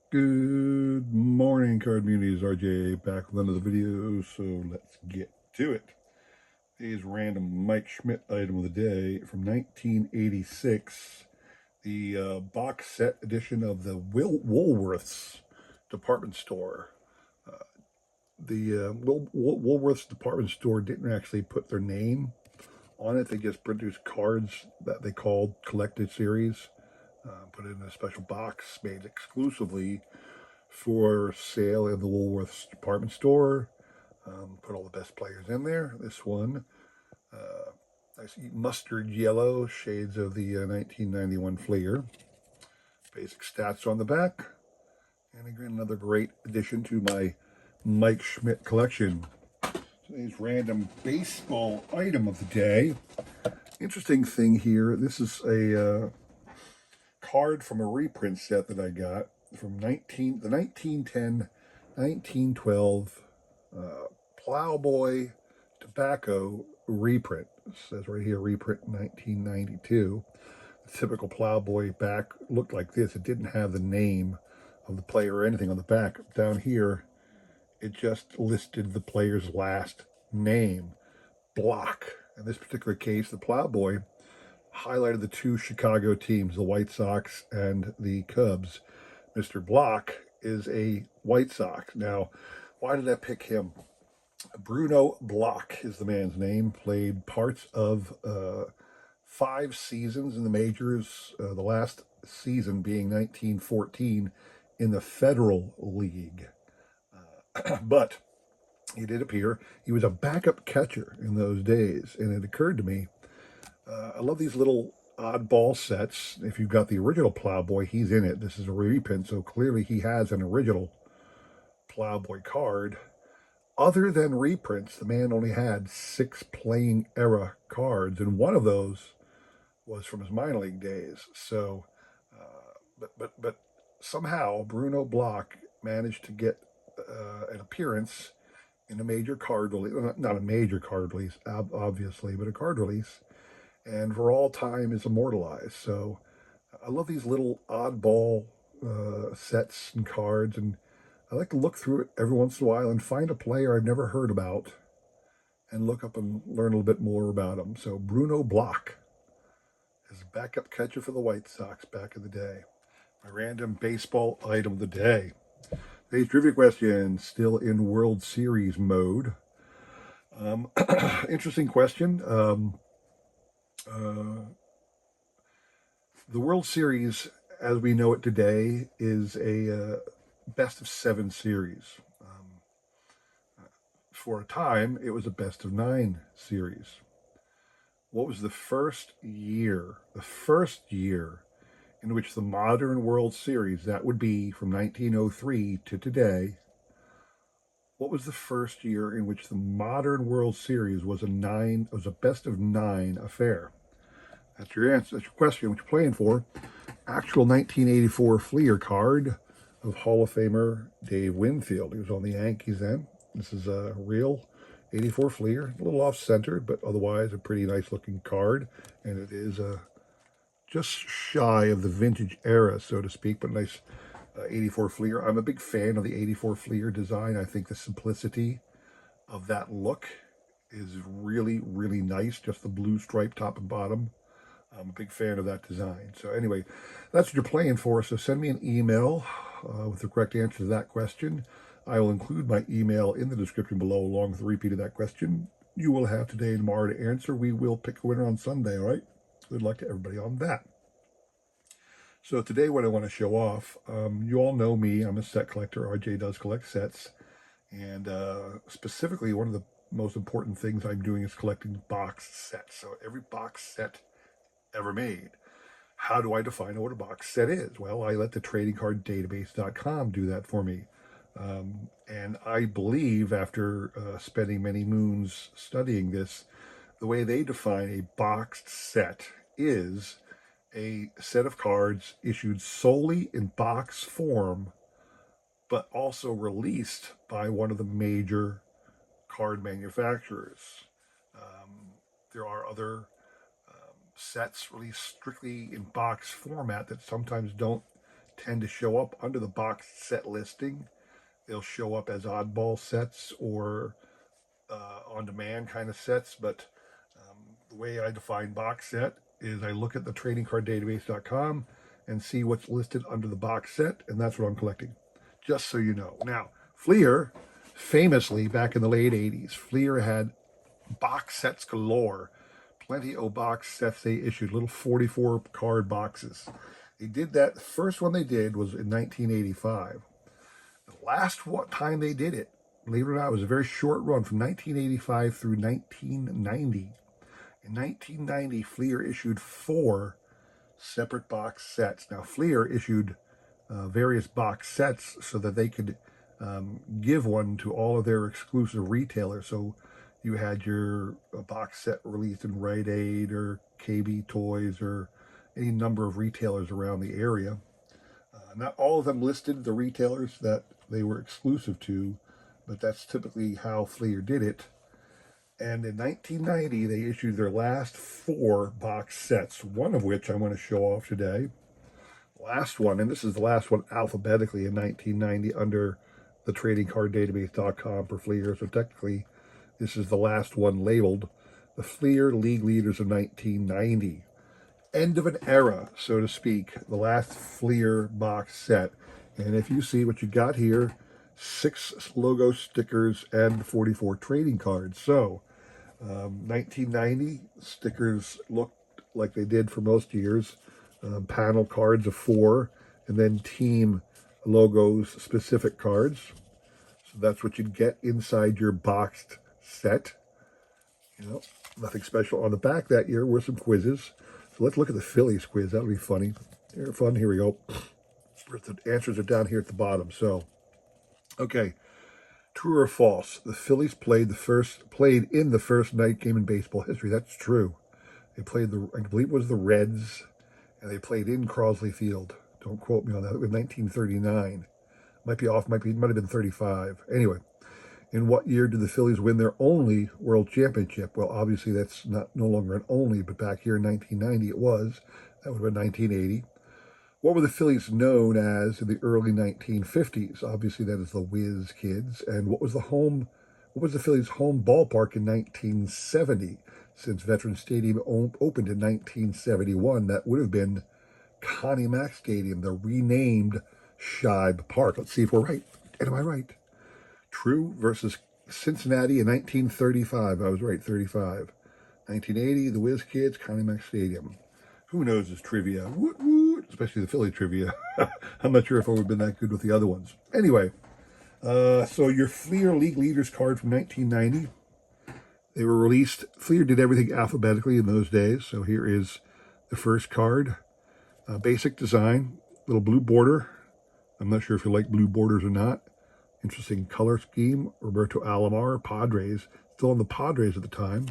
Good morning, Card Communities. RJ back with another video, so let's get to it. Today's random Mike Schmidt item of the day from 1986, the box set edition of the Woolworths department store. The Woolworths department store didn't actually put their name on it. They just produced cards that they called collected series, put it in a special box made exclusively for sale in the Woolworths department store. Put all the best players in there. This one, nice mustard yellow, shades of the 1991 Fleer. Basic stats on the back. And again, another great addition to my Mike Schmidt collection. Today's random baseball item of the day. Interesting thing here, this is a card from a reprint set that I got from the 1910, 1912 Plowboy Tobacco reprint. It says right here, reprint 1992. The typical Plowboy back looked like this. It didn't have the name of the player or anything on the back. Down here, it just listed the player's last name, Block. In this particular case, the Plowboy highlighted the two Chicago teams, the White Sox and the Cubs. Mr. Block is a White Sox. Now, why did I pick him? Bruno Block is the man's name. Played parts of 5 seasons in the majors, the last season being 1914 in the Federal League. But he did appear. He was a backup catcher in those days, and it occurred to me, I love these little oddball sets. If you've got the original Plowboy, he's in it. This is a reprint, so clearly he has an original Plowboy card. Other than reprints, the man only had 6 playing era cards, and one of those was from his minor league days. So, but somehow Bruno Block managed to get an appearance in a major card release, not a major card release, obviously, but a card release, and for all time is immortalized. So I love these little oddball sets and cards, and I like to look through it every once in a while and find a player I've never heard about and look up and learn a little bit more about him. So Bruno Block is a backup catcher for the White Sox back in the day. My random baseball item of the day. Today's trivia question, still in World Series mode. Interesting question. The World Series, as we know it today, is a best of 7 series. For a time, it was a best of 9 series. What was the first year in which the modern World Series, that would be from 1903 to today, what was the first year in which the modern World Series was a best of 9 affair? That's your answer. That's your question. What you're playing for? Actual 1984 Fleer card of Hall of Famer Dave Winfield. He was on the Yankees then. This is a real 84 Fleer, a little off-centered, but otherwise a pretty nice-looking card. And it is just shy of the vintage era, so to speak, but nice 84 Fleer. I'm a big fan of the 84 Fleer design. I think the simplicity of that look is really, really nice. Just the blue stripe top and bottom. I'm a big fan of that design. So anyway, that's what you're playing for. So send me an email with the correct answer to that question. I will include my email in the description below along with the repeat of that question. You will have today and tomorrow to answer. We will pick a winner on Sunday, all right? Good luck to everybody on that. So today what I want to show off, you all know me. I'm a set collector. RJ does collect sets. And specifically, one of the most important things I'm doing is collecting box sets. So every box set ever made. How do I define what a box set is? Well, I let the tradingcarddatabase.com do that for me. And I believe after spending many moons studying this, the way they define a boxed set is a set of cards issued solely in box form, but also released by one of the major card manufacturers. There are other sets released strictly in box format that sometimes don't tend to show up under the box set listing. They'll show up as oddball sets or on-demand kind of sets, but the way I define box set is I look at the tradingcarddatabase.com and see what's listed under the box set, and that's what I'm collecting, just so you know. Now, Fleer, famously back in the late 80s, Fleer had box sets galore. Plenty of box sets they issued, little 44 card boxes. They did that. The first one they did was in 1985. The last time they did it, believe it or not, it was a very short run from 1985 through 1990. In 1990, Fleer issued 4 separate box sets. Now, Fleer issued various box sets so that they could give one to all of their exclusive retailers. So you had your box set released in Rite Aid or KB Toys or any number of retailers around the area. Not all of them listed the retailers that they were exclusive to, but that's typically how Fleer did it. And in 1990, they issued their last 4 box sets, one of which I want to show off today. Last one, and this is the last one alphabetically in 1990 under the tradingcarddatabase.com for Fleer. So technically, this is the last one labeled the Fleer League Leaders of 1990. End of an era, so to speak, the last Fleer box set. And if you see what you got here, 6 logo stickers and 44 trading cards. So 1990 stickers looked like they did for most years. Panel cards of 4, and then team logos specific cards. So that's what you'd get inside your boxed set. You know, nothing special. On the back that year were some quizzes. So let's look at the Phillies quiz. That'll be funny. They're fun. Here we go. The answers are down here at the bottom. So, okay. True or false? The Phillies played in the first night game in baseball history. That's true. They played I believe it was the Reds, and they played in Crosley Field. Don't quote me on that. It was 1939. Might be off. Might have been 35. Anyway, in what year did the Phillies win their only World Championship? Well, obviously that's no longer an only, but back here in 1990 it was. That would have been 1980. What were the Phillies known as in the early 1950s? Obviously that is the Whiz Kids. And what was the Phillies' home ballpark in 1970? Since Veterans Stadium opened in 1971, that would have been Connie Mack Stadium, the renamed Shibe Park. Let's see if we're right. And am I right? True versus Cincinnati in 1935. I was right, 35. 1980, the Whiz Kids, Connie Mack Stadium. Who knows this trivia? Woot woot, especially the Philly trivia. I'm not sure if I would have been that good with the other ones. Anyway, so your Fleer League Leaders card from 1990. They were released. Fleer did everything alphabetically in those days. So here is the first card. Basic design, little blue border. I'm not sure if you like blue borders or not. Interesting color scheme. Roberto Alomar, Padres. Still on the Padres at the time.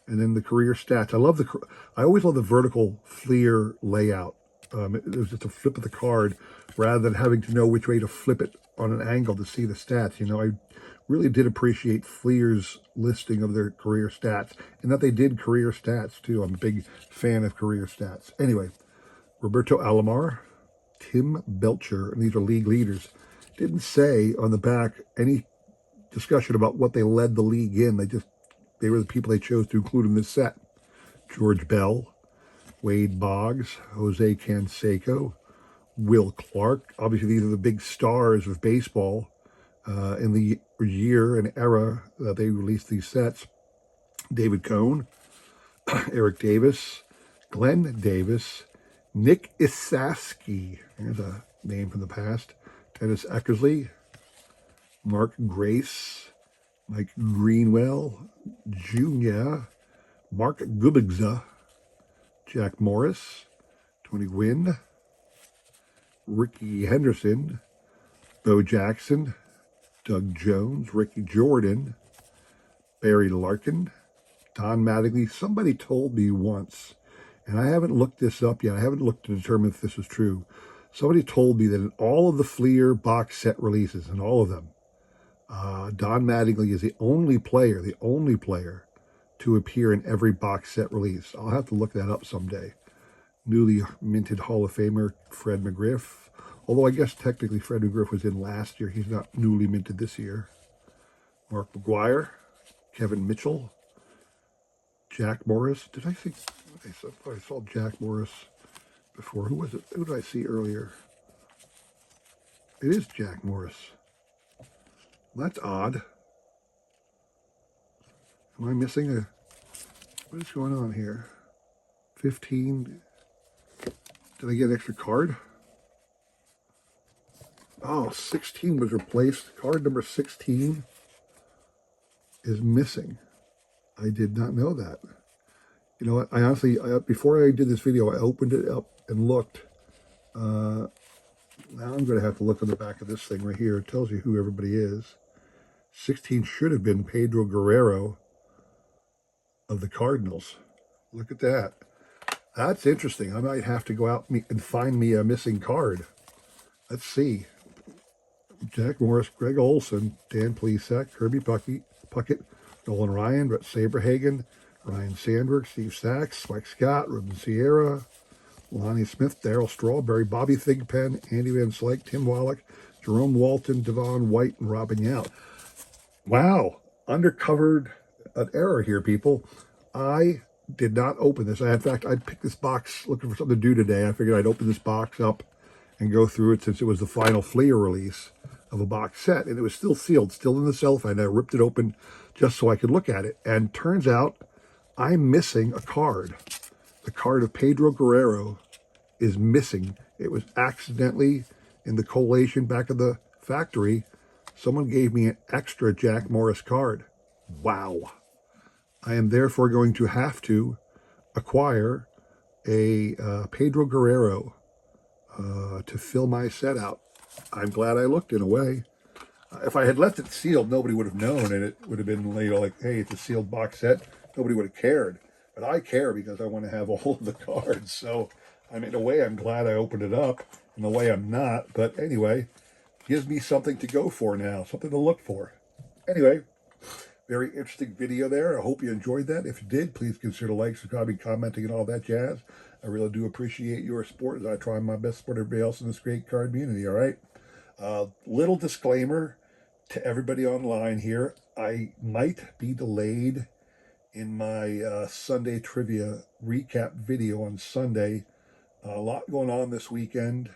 And then the career stats. I always love the vertical Fleer layout. It was just a flip of the card rather than having to know which way to flip it on an angle to see the stats. You know, I really did appreciate Fleer's listing of their career stats, and that they did career stats too. I'm a big fan of career stats. Anyway, Roberto Alomar, Tim Belcher, and these are league leaders. Didn't say on the back any discussion about what they led the league in. They were the people they chose to include in this set. George Bell, Wade Boggs, Jose Canseco, Will Clark. Obviously, these are the big stars of baseball in the year and era that they released these sets. David Cohn, Eric Davis, Glenn Davis, Nick Isaski. There's a name from the past. Dennis Eckersley, Mark Grace, Mike Greenwell, Jr., Mark Gubigza, Jack Morris, Tony Gwynn, Ricky Henderson, Bo Jackson, Doug Jones, Ricky Jordan, Barry Larkin, Don Mattingly. Somebody told me once, and I haven't looked this up yet. I haven't looked to determine if this is true. Somebody told me that in all of the Fleer box set releases, in all of them, Don Mattingly is the only player to appear in every box set release. I'll have to look that up someday. Newly minted Hall of Famer Fred McGriff, Although I guess technically Fred McGriff was in last year. He's not newly minted this year. Mark McGwire, Kevin Mitchell, Jack Morris. Did I see? I thought I saw Jack Morris before. Who was it? Who did I see earlier? It is Jack Morris. That's odd. Am I missing a... What is going on here? 15. Did I get an extra card? Oh, 16 was replaced. Card number 16 is missing. I did not know that. You know what? I honestly, before I did this video, I opened it up and looked. Now I'm going to have to look on the back of this thing right here. It tells you who everybody is. 16 should have been Pedro Guerrero of the Cardinals. Look at that. That's interesting. I might have to go out and find me a missing card. Let's see. Jack Morris, Greg Olson, Dan Plesac, Kirby Puckett, Nolan Ryan, Brett Saberhagen, Ryan Sandberg, Steve Sachs, Mike Scott, Ruben Sierra, Lonnie Smith, Darryl Strawberry, Bobby Thigpen, Andy Van Slyke, Tim Wallach, Jerome Walton, Devon White, and Robin Yount. Wow. Undercovered an error here, people. I did not open this. In fact, I picked this box looking for something to do today. I figured I'd open this box up and go through it since it was the final Fleer release of a box set. And it was still sealed, still in the cellophane. I ripped it open just so I could look at it. And turns out I'm missing a card. The card of Pedro Guerrero is missing. It was accidentally in the collation back of the factory. Someone gave me an extra Jack Morris card. Wow. I am therefore going to have to acquire a Pedro Guerrero to fill my set out. I'm glad I looked in a way. If I had left it sealed, nobody would have known, and it would have been, you know, like, hey, it's a sealed box set. Nobody would have cared. But I care because I want to have all of the cards. So, I mean, in a way, I'm glad I opened it up. In a way, I'm not. But anyway, gives me something to go for now, something to look for. Anyway, very interesting video there. I hope you enjoyed that. If you did, please consider liking, subscribing, commenting, and all that jazz. I really do appreciate your support as I try my best to support everybody else in this great card community, all right? Little disclaimer to everybody online here. I might be delayed in my Sunday trivia recap video on Sunday. A lot going on this weekend.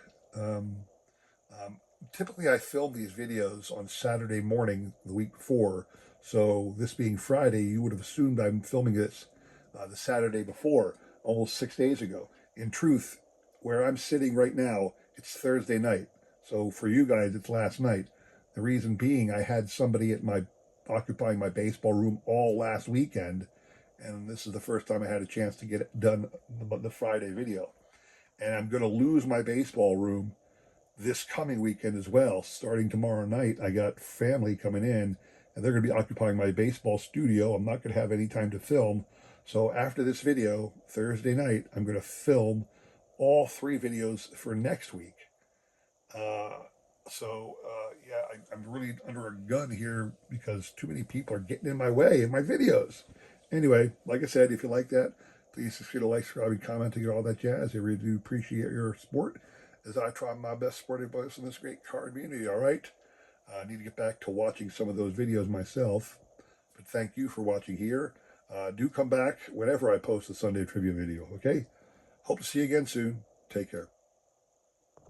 Typically, I film these videos on Saturday morning the week before. So this being Friday, you would have assumed I'm filming this the Saturday before, almost 6 days ago. In truth, where I'm sitting right now, it's Thursday night. So for you guys, it's last night. The reason being, I had somebody occupying my baseball room all last weekend, and this is the first time I had a chance to get it done, the Friday video. And I'm going to lose my baseball room this coming weekend as well. Starting tomorrow night, I got family coming in, and they're going to be occupying my baseball studio. I'm not going to have any time to film. So after this video, Thursday night, I'm going to film all 3 videos for next week. Yeah, I'm really under a gun here because too many people are getting in my way in my videos. Anyway, like I said, if you like that, please consider like, subscribing, commenting, and all that jazz. I really do appreciate your support as I try my best to support everybody else in this great card community, all right? I need to get back to watching some of those videos myself, but thank you for watching here. Do come back whenever I post a Sunday trivia video, okay? Hope to see you again soon. Take care.